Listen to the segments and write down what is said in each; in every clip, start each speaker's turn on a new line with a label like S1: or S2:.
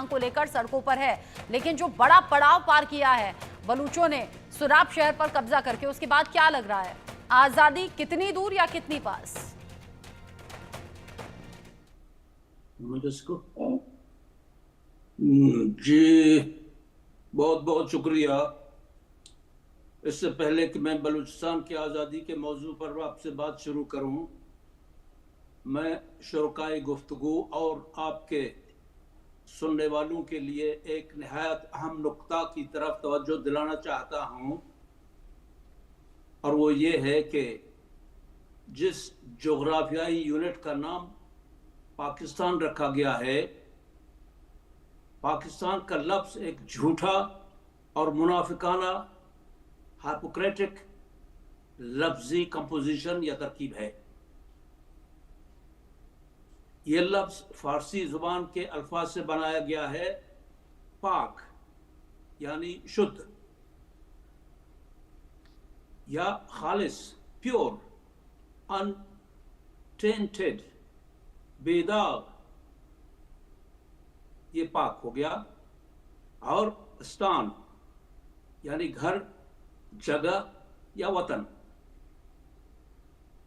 S1: मांग को लेकर सड़कों पर है, लेकिन जो बड़ा पड़ाव पार किया है बलूचों ने सुराब शहर पर कब्जा करके, उसके बाद क्या लग रहा है? आजादी कितनी दूर या कितनी पास?
S2: जी बहुत बहुत शुक्रिया। इससे पहले कि मैं बलूचिस्तान की आज़ादी के मौजू पर आपसे बात शुरू करूं, मैं शुरकाए गुफ्तगू और आपके सुनने वालों के लिए एक निहायत अहम नुक्ता की तरफ तवज्जो दिलाना चाहता हूं, और वो ये है कि जिस जोग्राफियाई यूनिट का नाम पाकिस्तान रखा गया है, पाकिस्तान का लफ्ज़ एक झूठा और मुनाफिकाना हाइपोक्रेटिक लफ्जी कंपोजिशन या तरकीब है। यह लफ्ज फारसी जुबान के अल्फाज से बनाया गया है। पाक यानी शुद्ध या खालिस, प्योर, अनटेंटेड, बेदाग, ये पाक हो गया। और स्तान यानी घर, जगह या वतन।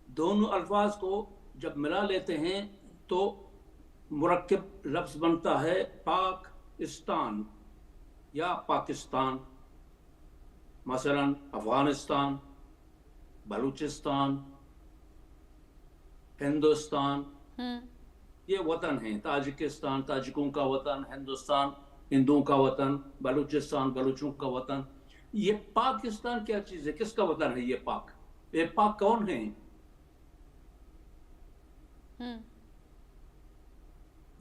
S2: दोनों अल्फाज को जब मिला लेते हैं तो मुरक्कब लफ्ज बनता है पाकिस्तान या पाकिस्तान। मसलन अफगानिस्तान, बलूचिस्तान, हिंदुस्तान, ये वतन है। ताजिकिस्तान ताजिकों का वतन, हिंदुस्तान हिंदुओं का वतन, बलूचिस्तान बलूचों का वतन। ये पाकिस्तान क्या चीज है? किसका वतन है ये पाक? ये पाक कौन है?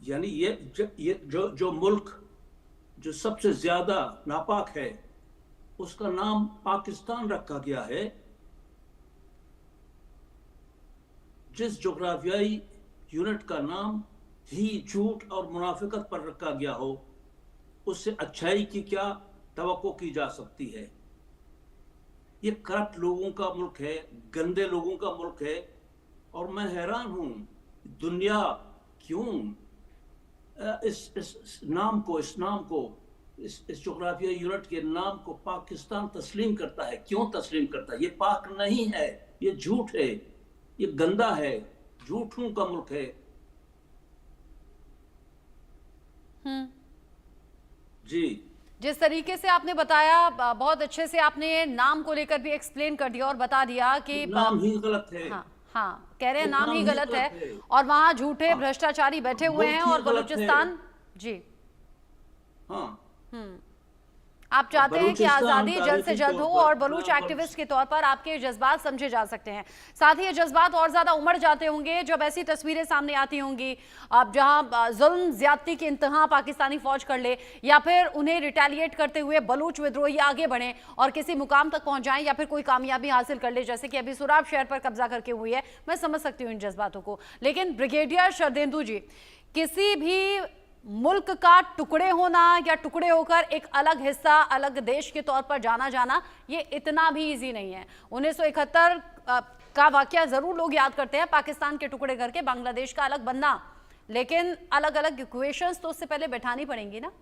S2: यानी ये जो मुल्क जो सबसे ज्यादा नापाक है, उसका नाम पाकिस्तान रखा गया है। जिस जोग्राफियाई यूनिट का नाम ही झूठ और मुनाफिकत पर रखा गया हो, उससे अच्छाई की क्या तवक्को की जा सकती है? ये करप्ट लोगों का मुल्क है, गंदे लोगों का मुल्क है। और मैं हैरान हूं, दुनिया क्यों इस नाम को, इस जोग्राफियाई यूनिट के नाम को पाकिस्तान तस्लीम करता है? क्यों तस्लीम करता है? ये पाक नहीं है, ये झूठ है, ये गंदा है, झूठों का मुल्क है। जी,
S1: जिस तरीके से आपने बताया, बहुत अच्छे से आपने नाम को लेकर भी एक्सप्लेन कर दिया और बता दिया कि
S2: नाम ही गलत है।
S1: हाँ, कह रहे हैं नाम ही गलत है और वहां झूठे भ्रष्टाचारी बैठे हुए हैं। और बलूचिस्तान, जी हाँ, आप चाहते हैं कि आजादी जल्द से जल्द हो और बलूच एक्टिविस्ट के तौर पर आपके जज्बात समझे जा सकते हैं। साथ ही ये जज्बात और ज्यादा उमड़ जाते होंगे जब ऐसी तस्वीरें सामने आती होंगी अब जहां जुल्म ज्यादती की इंतहा पाकिस्तानी फौज कर ले, या फिर उन्हें रिटेलिएट करते हुए बलूच विद्रोही आगे बढ़े और किसी मुकाम तक पहुंच जाएं या फिर कोई कामयाबी हासिल कर ले, जैसे कि अभी सुराब शहर पर कब्जा करके हुई है। मैं समझ सकती हूँ इन जज्बातों को, लेकिन ब्रिगेडियर शरदेंदु जी, किसी भी मुल्क का टुकड़े होना या टुकड़े होकर एक अलग हिस्सा, अलग देश के तौर पर जाना ये इतना भी इजी नहीं है। 1971 का वाकया जरूर लोग याद करते हैं, पाकिस्तान के टुकड़े करके बांग्लादेश का अलग बनना, लेकिन अलग अलग इक्वेशंस तो उससे पहले बैठानी पड़ेंगी ना।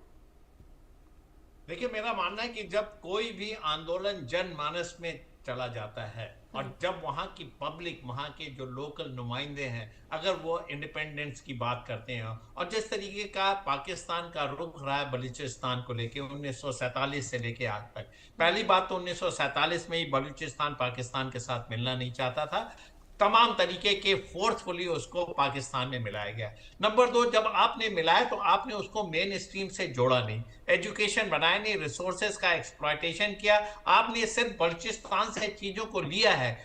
S3: देखिए, मेरा मानना है कि जब कोई भी आंदोलन जनमानस में चला जाता है और जब वहां की पब्लिक, वहां के जो लोकल नुमाइंदे हैं, अगर वो इंडिपेंडेंस की बात करते हैं और जिस तरीके का पाकिस्तान का रुख रहा है बलूचिस्तान को लेके 1947 से लेके आज तक। पहली बात तो 1947 में ही बलूचिस्तान पाकिस्तान के साथ मिलना नहीं चाहता था, तमाम तरीके के फोर्सफुली उसको पाकिस्तान में मिलाया गया। नंबर 2, जब आपने मिलाया तो आपने उसको मेन स्ट्रीम से जोड़ा नहीं, एजुकेशन बनाया नहीं, रिसोर्सेज का एक्सप्लॉयटेशन किया। आपने सिर्फ बलूचिस्तान से चीजों को लिया है,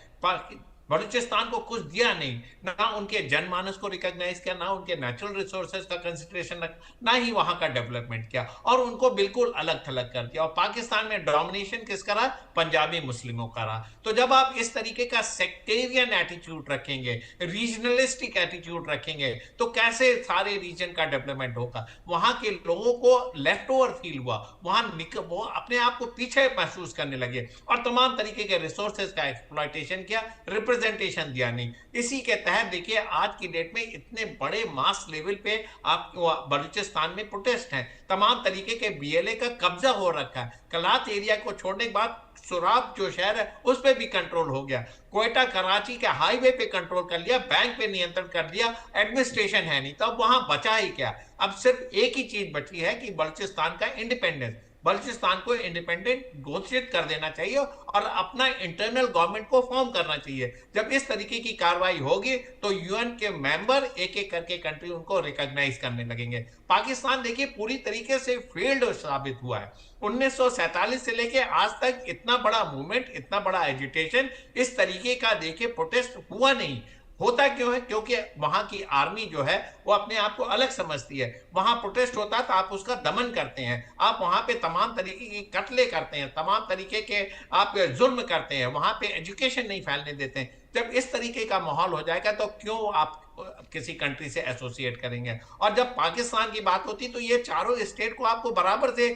S3: बलूचिस्तान को कुछ दिया नहीं, ना उनके जनमानस को रिकॉग्नाइज किया, ना उनके नेचुरल रिसोर्सेज का कंसिडरेशन रखा, ना ही वहां का डेवलपमेंट किया, और उनको बिल्कुल अलग थलग कर दिया। और पाकिस्तान में डोमिनेशन किसका रहा? पंजाबी मुस्लिमों का रहा। तो जब आप इस तरीके का सेक्टेरियन एटीट्यूड रखेंगे, रीजनलिस्टिक एटीट्यूड रखेंगे, तो कैसे सारे रीजन का डेवलपमेंट होगा? वहां के लोगों को लेफ्ट ओवर फील हुआ, वो अपने आप को पीछे महसूस करने लगे और तमाम तरीके के रिसोर्सेज का एक्सप्लॉयटेशन किया, रिप्रेजेंटेशन दिया नहीं। इसी के तहत देखिए आज की डेट में इतने बड़े मास लेवल पे आप बलूचिस्तान में प्रोटेस्ट हैं, तमाम तरीके के बीएलए का कब्जा हो रखा है। कलात एरिया को छोड़ने के बाद सुराब जो शहर है उस पर भी कंट्रोल हो गया, क्वेटा कराची के हाईवे पे कंट्रोल कर लिया, बैंक पे नियंत्रण कर लिया, एडमिनिस्ट्रेशन है नहीं, तो अब वहां बचा ही क्या? अब सिर्फ एक ही चीज बची है कि बलूचिस्तान का इंडिपेंडेंस। बलूचिस्तान को इंडिपेंडेंट घोषित कर देना चाहिए और अपना इंटरनल गवर्नमेंट को फॉर्म करना चाहिए। जब इस तरीके की कार्रवाई होगी तो यूएन के मेंबर एक एक करके कंट्री उनको रिकॉग्नाइज करने लगेंगे। पाकिस्तान देखिए पूरी तरीके से फेल्ड साबित हुआ है। 1947 से लेके आज तक इतना बड़ा मूवमेंट, इतना बड़ा एजिटेशन, इस तरीके का देखिए प्रोटेस्ट हुआ नहीं। होता क्यों है? क्योंकि वहां की आर्मी जो है वो अपने आप को अलग समझती है। वहां प्रोटेस्ट होता है तो आप उसका दमन करते हैं, आप वहां पे तमाम तरीके की कत्ले करते हैं, तमाम तरीके के आप जुल्म करते हैं, वहां पे एजुकेशन नहीं फैलने देते हैं। जब इस तरीके का माहौल हो जाएगा तो क्यों आप किसी कंट्री से एसोसिएट करेंगे? और जब पाकिस्तान की बात होती तो ये चारों स्टेट को आपको बराबर से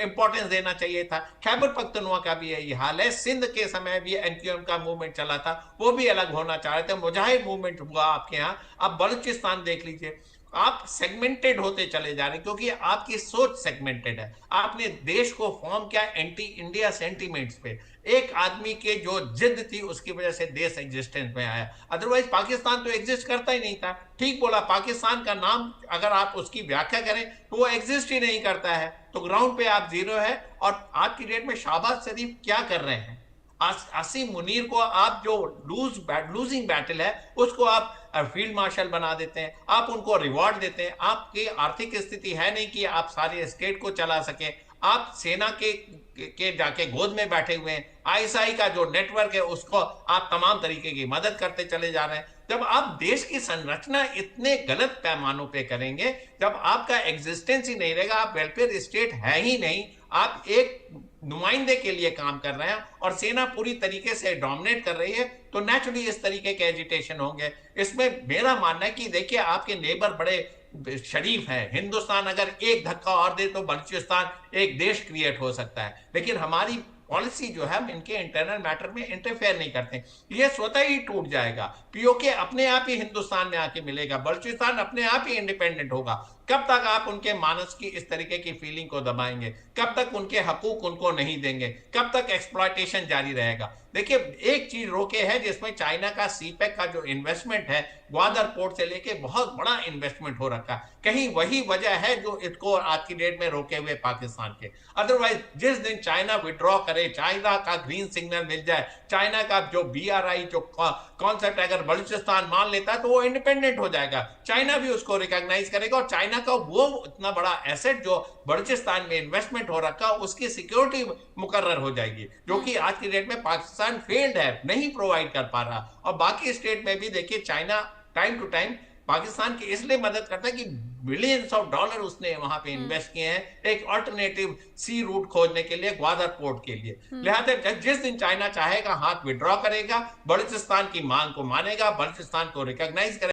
S3: इंपॉर्टेंस देना चाहिए था। खैबर पख्तूनख्वा का भी यही हाल है। सिंध के समय भी एनक्यूएम का मूवमेंट चला था, वो भी अलग होना चाह रहे थे। मुजाहिद मूवमेंट हुआ आपके यहाँ। अब बलूचिस्तान देख लीजिए, आप सेगमेंटेड होते चले जा रहे हैं क्योंकि आपकी सोच सेगमेंटेड है। आपने देश को फॉर्म किया एंटी इंडिया सेंटीमेंट्स पे। एक आदमी के जो जिद थी उसकी वजह से देश एग्जिस्टेंस में आया, अदरवाइज पाकिस्तान तो एग्जिस्ट करता ही नहीं था। ठीक बोला, पाकिस्तान का नाम अगर आप उसकी व्याख्या करें तो वो एग्जिस्ट ही नहीं करता है, तो ग्राउंड पे आप जीरो है। और आज की डेट में शहबाज शरीफ क्या कर रहे हैं? आसिम मुनीर को आप जो लूजिंग बैटल है उसको आप फील्ड मार्शल बना देते हैं, आप उनको रिवॉर्ड देते हैं। आपकी आर्थिक स्थिति है नहीं कि आप सारे स्टेट को चला सके। आप सेना के जाके गोद में बैठे हुए हैं। आईएसआई का जो नेटवर्क है उसको आप तमाम तरीके की मदद करते चले जा रहे हैं। जब आप देश की संरचना इतने गलत पैमानों पे करेंगे, जब आपका एग्जिस्टेंस ही नहीं रहेगा, आप वेलफेयर स्टेट है ही नहीं, आप एक नुमाइंदे के लिए काम कर रहे हैं और सेना पूरी तरीके से डोमिनेट कर रही है, तो नेचुरली इस तरीके के एजिटेशन होंगे। इसमें मेरा मानना है कि देखिए आपके नेबर बड़े शरीफ है। हिंदुस्तान अगर एक धक्का और दे तो बलूचिस्तान एक देश क्रिएट हो सकता है, लेकिन हमारी पॉलिसी जो है हम इनके इंटरनल मैटर में इंटरफेयर नहीं करते। ये स्वतः ही टूट जाएगा। पीओके अपने आप ही हिंदुस्तान में आके मिलेगा, बलूचिस्तान अपने आप ही इंडिपेंडेंट होगा। कब तक आप उनके मानस की इस तरीके की फीलिंग को दबाएंगे? कब तक उनके हकूक उनको नहीं देंगे? कब तक एक्सप्लॉयटेशन जारी रहेगा? देखिए एक चीज रोके है जिसमें चाइना का सीपेक का जो इन्वेस्टमेंट है, ग्वादर पोर्ट से लेके बहुत बड़ा इन्वेस्टमेंट हो रखा है। कहीं वही वजह है जो इसको आज की डेट में रोके हुए पाकिस्तान के। अदरवाइज जिस दिन चाइना विड्रॉ करे, चाइना का ग्रीन सिग्नल मिल जाए, चाइना का जो BRI जो कॉन्सेप्ट अगर बलूचिस्तान मान लेता है तो वो इंडिपेंडेंट हो जाएगा। चाइना भी उसको रिकॉग्नाइज करेगा और चाइना का वो इतना बड़ा एसेट जो बलूचिस्तान में इन्वेस्टमेंट हो रखा, उसकी सिक्योरिटी मुकर्रर हो जाएगी, जो कि आज की डेट में पाकिस्तान फेल्ड है, नहीं प्रोवाइड कर पा रहा। और बाकी स्टेट में भी देखिए China time to time Pakistan की इसलिए मदद करता है कि बिलियंस ऑफ डॉलर उसने वहां पे इन्वेस्ट किए हैं एक अल्टरनेटिव सी रूट खोजने के लिए, ग्वादर पोर्ट के लिए। लिहाजा जिस दिन चाइना चाहेगा हाथ विड्रॉ करेगा, बलूचिस्तान की मांग को मानेगा, बलूचिस्तान को रिकॉग्नाइज करेगा।